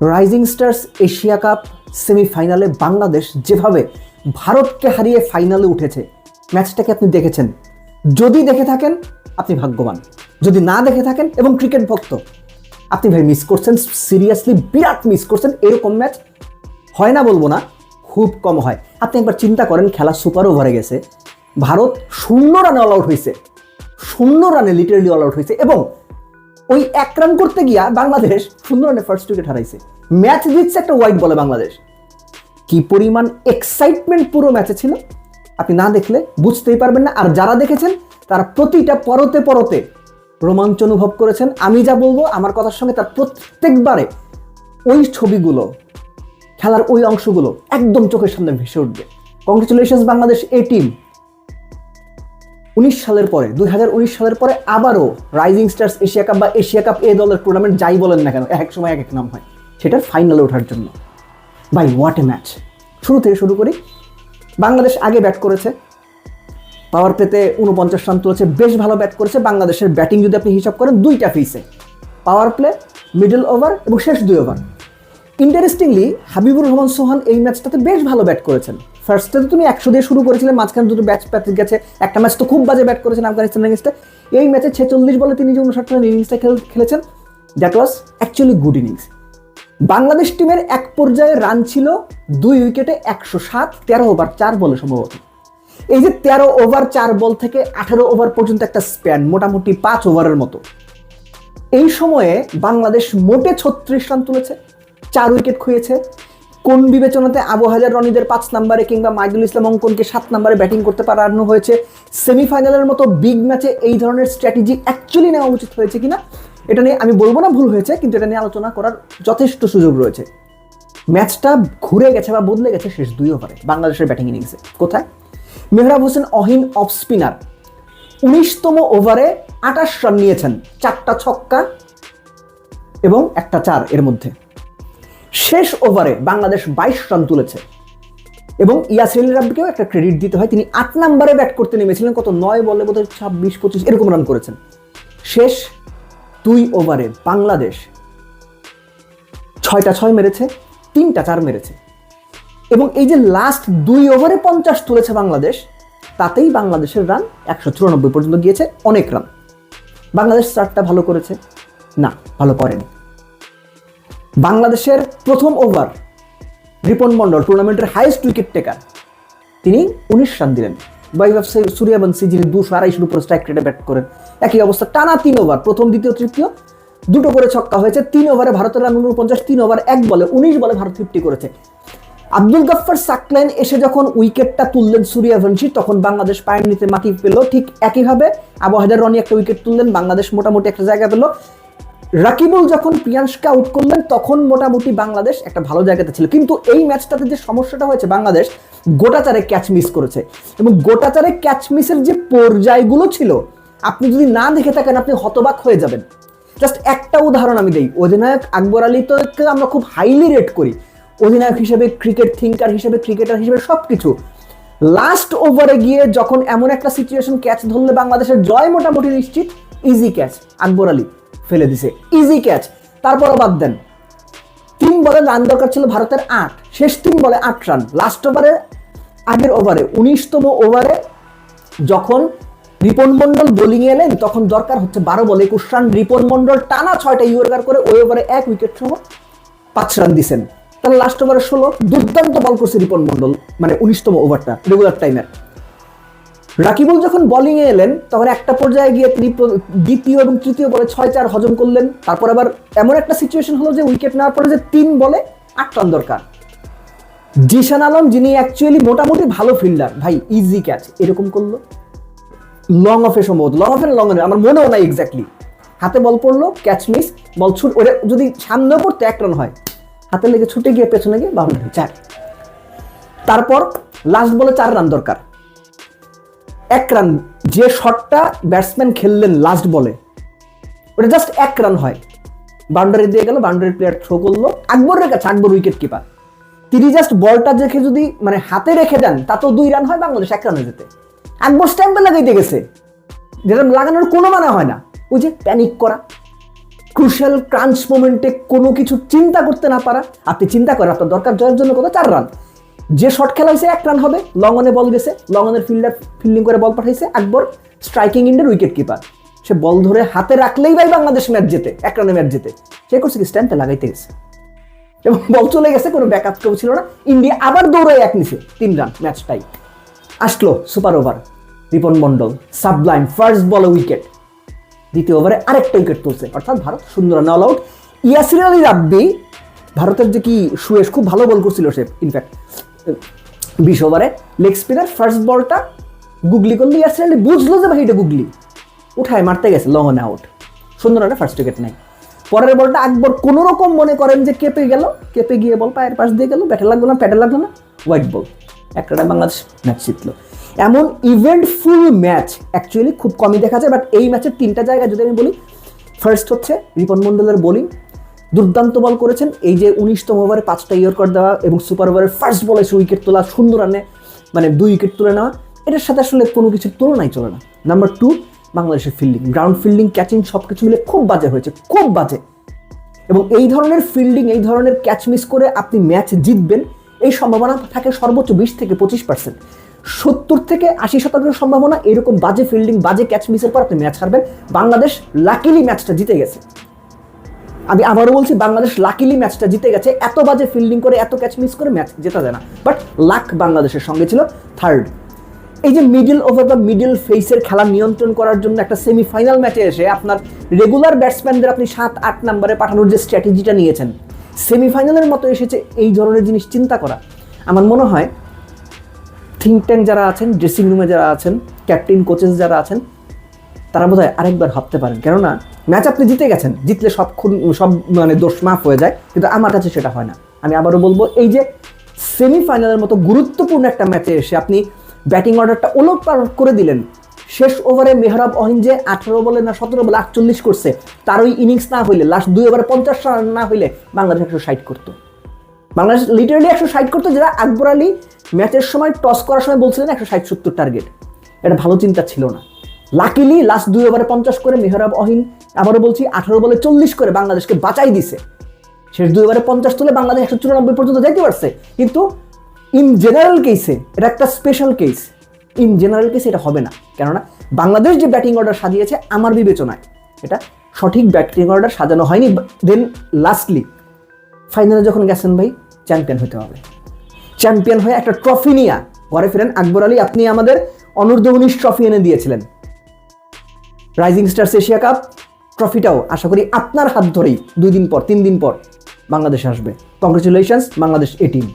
Rising stars Asia cup সেমিফাইনালে বাংলাদেশ যেভাবে ভারতকে হারিয়ে ফাইনালে উঠেছে, ম্যাচটাকে আপনি দেখেছেন? যদি দেখে থাকেন আপনি ভাগ্যবান, যদি না দেখে থাকেন এবং ক্রিকেট ভক্ত আপনি ভাই মিস করছেন, সিরিয়াসলি বিরাট মিস করছেন। এরকম ম্যাচ হয় না বলবো না, খুব কম হয়। আপনি একবার চিন্তা করেন, খেলা সুপার ওভারে গেছে, ভারত 0 রানে অল আউট হয়েছে, 0 রানে লিটারেলি অল আউট হয়েছে, এবং ওই 1 রান করতে গিয়া বাংলাদেশ 0 রানে ফার্স্ট উইকেট হারাইছে। ম্যাচ জিতছে একটা ওয়াইড বলে বাংলাদেশ। কি পরিমাণ এক্সাইটমেন্ট পুরো ম্যাচে ছিল, আপনি না দেখলে বুঝতেই পারবেন না। আর যারা দেখেছেন তারা প্রতিটা পরতে পরতে রোমাঞ্চ অনুভব করেছেন। আমি যা বলবো আমার কথার সঙ্গে তার প্রত্যেকবারে ওই ছবিগুলো, খেলার ওই অংশগুলো একদম চোখের সামনে ভেসে উঠবে। কংগ্রেচুলেশনস বাংলাদেশ এ টিম। 2019 সালের পরে আবারও রাইজিং স্টার্স এশিয়া কাপ বা এশিয়া কাপ এ দলের টুর্নামেন্ট যাই বলেন না কেন, এক সময় এক নাম হয়, সেটার ফাইনালে ওঠার জন্য। ভাই হোয়াট এ ম্যাচ! শুরু থেকে শুরু করি। বাংলাদেশ আগে ব্যাট করেছে, পাওয়ার প্লেতে 49 রান তুলেছে, বেশ ভালো ব্যাট করেছে। বাংলাদেশের ব্যাটিং যদি আপনি হিসাব করেন 2টা ফেসে, পাওয়ার প্লে, মিডল ওভার এবং শেষ 2 ওভার। ইন্টারেস্টিংলি হাবিবুর রহমান সোহান এই ম্যাচটাতে বেশ ভালো ব্যাট করেছেন। ফার্স্টে তো তুমি 100 দিয়ে শুরু করেছিলেন, মাঝখানে 2টো ব্যাচ প্যাচ গেছে, একটা ম্যাচ তো খুব বাজে ব্যাট করেছেন আফগানিস্তান এগেইনস্টে। এই ম্যাচে 46 বলে তিনি যে 59 রানের ইনিংসটা খেলেছেন, that was actually good innings. Bangladesh টিমের এক পর্যায়ে রান ছিল 2 উইকেটে 107, 13 ওভার 4 বলে সম্ভবত। এই যে 13 ওভার 4 বল থেকে 18 ওভার পর্যন্ত একটা স্প্যান, মোটামুটি 5 ওভারের মতো। এই সময়ে বাংলাদেশ মোটে 36 রান তুলেছে, 4 উইকেট খুঁয়েছে। কোন বিবেচনাতে আবু হাজার রনিদের 5 নম্বরে কিংবা মাইদুল ইসলাম অঙ্কনকে 7 নম্বরে ব্যাটিং করতে পারানো হয়েছে? সেমিফাইনালের মতো বিগ ম্যাচে এই ধরনের স্ট্র্যাটেজি অ্যাকচুয়ালি নেওয়া উচিত হয়েছে কিনা, এটা নিয়ে আমি বলবো না ভুল হয়েছে, কিন্তু এটা নিয়ে আলোচনা করার যথেষ্ট সুযোগ রয়েছে। ম্যাচটা ঘুরে গেছে বা বদলে গেছে শেষ 2 ওভারে বাংলাদেশের ব্যাটিং ইনিংসে। কোথায়? মেহরাব হোসেন অহিন অফ স্পিনার 19তম ওভারে 28 রান নিয়েছেন, 4টা ছক্কা এবং একটা 4 এর মধ্যে। শেষ ওভারে বাংলাদেশ 22 রান তুলেছে, এবং ইয়াসির রাব্বিকেও একটা ক্রেডিট দিতে হয়, তিনি 8 নম্বরে ব্যাট করতে নেমেছিলেন, কত 9 বলে বোধহয় 26-25 এরকম রান করেছেন। শেষ 2 ওভারে বাংলাদেশ 6টা 6 মেরেছে, 3টা 4 মেরেছে, এবং এই যে লাস্ট 2 ওভারে 50 তুলেছে বাংলাদেশ, তাতেই বাংলাদেশের রান 194 পর্যন্ত গিয়েছে, অনেক রান। বাংলাদেশ স্টার্টটা ভালো করেছে না, ভালো করেনি। বাংলাদেশের প্রথম ওভার রিপন মন্ডল, টুর্নামেন্টের হাইয়েস্ট উইকেট টেকার, তিনি 19 রান দিলেন। বৈভব সূর্যবংশী যিনি 200-250 উপর স্ট্রাইক রেটে ব্যাট করেন, একই অবস্থা। টানা 3 ওভার, প্রথম দ্বিতীয় তৃতীয় 2টো করে ছক্কা হয়েছে। 3 ওভারে ভারতের রান 49, 3 ওভার 1 বলে 19 বলে ভারত 50 করেছে। আব্দুল গাফফার সাকলাইন এসে যখন উইকেটটা তুললেন সূর্যবংশী, তখন বাংলাদেশ পায়ের নিচে মাটি পেল। ঠিক একইভাবে আবু হাজার রনি একটা উইকেট তুললেন, বাংলাদেশ মোটামুটি একটা জায়গা পেল। রাকিবুল যখন প্রিয়াংশকে আউট করলেন, তখন মোটামুটি বাংলাদেশ একটা ভালো জায়গাতে ছিল। কিন্তু এই ম্যাচটাতে যে সমস্যাটা হয়েছে, বাংলাদেশ গোটাচারে ক্যাচ মিস করেছে, এবং গোটাচারে ক্যাচ মিসের যে পর্যায়গুলো ছিল, আপনি যদি না দেখে থাকেন আপনি হতবাক হয়ে যাবেন। জাস্ট একটা উদাহরণ আমি দেই। অধিনায়ক আকবর আলী তো আমরা খুব হাইলি রেট করি, অধিনায়ক হিসেবে, ক্রিকেট থিঙ্কার হিসেবে, ক্রিকেটার হিসেবে, সবকিছু। লাস্ট ওভারে গিয়ে যখন এমন একটা সিচুয়েশন, ক্যাচ ধরলে বাংলাদেশের জয় মোটামুটি নিশ্চিত, ইজি ক্যাচ আকবর আলী ফেলে দিছে, ইজি ক্যাচ। তারপরও বাদ দেন, 3 বলে রান দরকার ছিল ভারতের 8, শেষ 3 বলে 8 রান। লাস্ট ওভারে, আগের ওভারে 19তম ওভারে যখন রিপন মন্ডল বোলিং এ এলেন, তখন দরকার হচ্ছে 12 বলে 21 রান। রিপন মন্ডল টানা 6টা ইয়র্কার করে ওই ওভারে 1 উইকেট সহ 5 রান দিচ্ছেন। তাহলে লাস্ট ওভারে 16 দুর্দান্ত বল করছে রিপন মন্ডল, মানে 19তম ওভারটা রেগুলার টাইমের। রাকিবুল যখন বোলিং এ এলেন, তখন একটা পর্যায়ে গিয়ে তিনি দ্বিতীয় এবং তৃতীয় বলে 6-4 হজম করলেন। তারপর আবার এমন একটা সিচুয়েশন হলো যে উইকেট নেওয়ার পরে যে 3 বলে 8 রান দরকার। জিশান আলম, যিনি অ্যাকচুয়ালি মোটামুটি ভালো ফিল্ডার, ভাই ইজি ক্যাচ এরকম করলো, লং অফে সম্ভবত, লং অফে লং এ আমার মনেও নাই এক্স্যাক্টলি। হাতে বল পড়লো, ক্যাচ মিস, বল ছুট, ওটা যদি সামনে পড়তে 1 রান হয়, হাতে লেগে ছুটে গিয়ে পেছনে গিয়ে বাউন্ডারি 4। তারপর লাস্ট বলে 4 রান দরকার, 1 রান। যে শটটা ব্যাটসম্যান খেললেন লাস্ট বলে, ওটা জাস্ট 1 রান হয়, বাউন্ডারি দিয়ে গেল, বাউন্ডারি প্লেয়ার থ্রো করলো আকবরের কাছে, আকবর উইকেট কিপার, তিনি জাস্ট বলটা দেখে যদি মানে হাতে রেখে দেন, তাতেও 2 রান হয়, বাংলাদেশ 1 রানে যেতে। আকবর স্ট্যাম্পে লাগাইতে গেছে, যেটা লাগানোর কোনো মানে হয় না। ওই যে প্যানিক করা, ক্রুশাল ক্রাঞ্চ মোমেন্টে কোনো কিছু চিন্তা করতে না পারা। আপনি চিন্তা করেন আপনার দরকার জয়ের জন্য কত 4 রান, যে শট খেলা হয়েছে 1 রান হবে, লং অনে বল গেছে, লং অনের ফিল্ডার ফিল্ডিং করে বল পাঠাইছে, আকবর স্ট্রাইকিং এন্ডের উইকেট কিপার, সে বল ধরে হাতে রাখলেই ভাই বাংলাদেশ ম্যাচ জেতে, 1 রানে ম্যাচ জেতে। সে করছে কি স্ট্যাম্পে লাগাইতে গেছে এবং বল চলে গেছে, কোনো ব্যাকআপ কেউ ছিল না। ইন্ডিয়া আবার দৌড়ায় 1 নিচে, 3 রান, ম্যাচ টাই। আসলো super over, Ripon Mondal sublime first বলে উইকেট, দ্বিতীয় ওভারে আরেকটা উইকেট তুলছে, অর্থাৎ ভারত 0 রানে অল আউট। ইয়াসির আলী রাব্বি, ভারতের যে কি সুয়েশ, খুব ভালো বল করছিল সে, ইনফ্যাক্ট 20 ওভারে লেগ স্পিনার ফার্স্ট বলটা গুগলি করলে ইয়াসির আলী বুঝলো যে ভাই এটা গুগলি, উঠায় মারতে গেছে, লং অন আউট, 0 রানে ফার্স্ট উইকেট নাই। পরের বলটা আকবর কোনো রকম মনে করেন যে কেঁপে গেল, কেঁপে গিয়ে বল পায়ের পাশ দিয়ে গেল, ব্যাটে লাগলো না, প্যাডে লাগলো না, হোয়াইট বল, 1 রানে বাংলাদেশ ম্যাচ জিতলো। এমন ইভেন্টফুল ম্যাচ অ্যাকচুয়ালি খুব কমই দেখা যায়, বাট এই ম্যাচের 3টা জায়গায় যদি আমি বলি, ফার্স্ট হচ্ছে রিপন মন্ডলের বোলিং, দুর্দান্ত বল করেছেন। এই যে 19তম ওভারে 5টা ইয়র্কার দেওয়া এবং সুপার ওভারের ফার্স্ট বলে উইকেট তোলা, 0 রানে মানে 2 উইকেট তুলে নেওয়া, এটার সাথে আসলে কোনো কিছুর তুলনাই চলে না। নাম্বার 2, বাংলাদেশের ফিল্ডিং, গ্রাউন্ড ফিল্ডিং, ক্যাচিং সব কিছু মিলে খুব বাজে হয়েছে, খুব বাজে। এবং এই ধরনের ফিল্ডিং, এই ধরনের ক্যাচ মিস করে আপনি ম্যাচ জিতবেন, এই সম্ভাবনা থাকে সর্বোচ্চ 20 থেকে 25%। 70 থেকে 80% সম্ভাবনা এরকম বাজে ফিল্ডিং, বাজে ক্যাচ মিসের পর আপনি ম্যাচ হারবেন। বাংলাদেশ লাকিলি ম্যাচটা জিতে গেছে, আমি আবারও বলছি, বাংলাদেশ লাকিলি ম্যাচটা জিতে গেছে। এত বাজে ফিল্ডিং করে, এত ক্যাচ মিস করে ম্যাচ জেতা যায় না, বাট লাক বাংলাদেশের সঙ্গে ছিল। থার্ড, এই যে মিডল ওভার বা মিডল ফেসের খেলা নিয়ন্ত্রণ করার জন্য একটা সেমিফাইনাল ম্যাচে এসে আপনার রেগুলার ব্যাটসম্যানদের আপনি 7-8 নম্বরে পাঠানোর যে স্ট্র্যাটেজিটা নিয়েছেন, সেমিফাইনালের মতো এসেছে, এই ধরনের জিনিস চিন্তা করা, আমার মনে হয় থিঙ্ক ট্যাঙ্ক যারা আছেন, ড্রেসিং রুমে যারা আছেন, ক্যাপ্টেন কোচেস যারা আছেন, তারা বোধহয় আরেকবার ভাবতে পারেন। কেননা ম্যাচ আপনি জিতে গেছেন, জিতলে সব মানে দোষ মাফ হয়ে যায়, কিন্তু আমার কাছে সেটা হয় না। আমি আবারও বলবো, এই যে সেমিফাইনালের মতো গুরুত্বপূর্ণ একটা ম্যাচে এসে আপনি ব্যাটিং অর্ডারটা ওলটপালট করে দিলেন। শেষ ওভারে মেহরাব অহিন যে 18 বলে না 17 বলে 48 করছে, তার ওই ইনিংস না হইলে, লাস্ট 2 ওভারে 50 রান না হইলে বাংলাদেশ 160 করতো, বাংলাদেশ লিটারালি 160 করতো, যেটা আকবর আলী ম্যাচের সময় টস করার সময় বলছিলেন 160-70 টার্গেট। এটা ভালো চিন্তা ছিল না। লাকিলি লাস্ট 2 ওভারে 50 করে মেহরাব অহিন, আবারও বলছি 18 বলে 40 করে বাংলাদেশকে বাঁচাই দিছে। শেষ 2 ওভারে 50 তুলে বাংলাদেশ 194 পর্যন্ত যাইতে পারছে। কিন্তু ইন জেনারেল কেসে এটা একটা স্পেশাল কেস, ইন জেনারেল কেসে এটা হবে না। কেননা বাংলাদেশ যে ব্যাটিং অর্ডার সাজিয়েছে, আমার বিবেচনায় এটা সঠিক ব্যাটিং অর্ডার সাজানো হয়নি। দেন লাস্টলি ফাইনালে যখন গেছেন ভাই, চ্যাম্পিয়ন হতে হবে, চ্যাম্পিয়ন হয়ে একটা ট্রফি নিয়ে ঘরে ফেরেন। আকবর আলী, আপনি আমাদের অনূর্ধ্ব 19 ট্রফি এনে দিয়েছিলেন, রাইজিং স্টার্স এশিয়া কাপ ট্রফিটাও আশা করি আপনার হাত ধরেই 2 দিন পর 3 দিন পর বাংলাদেশে আসবে। কংগ্রেচুলেশনস বাংলাদেশ এ টিম।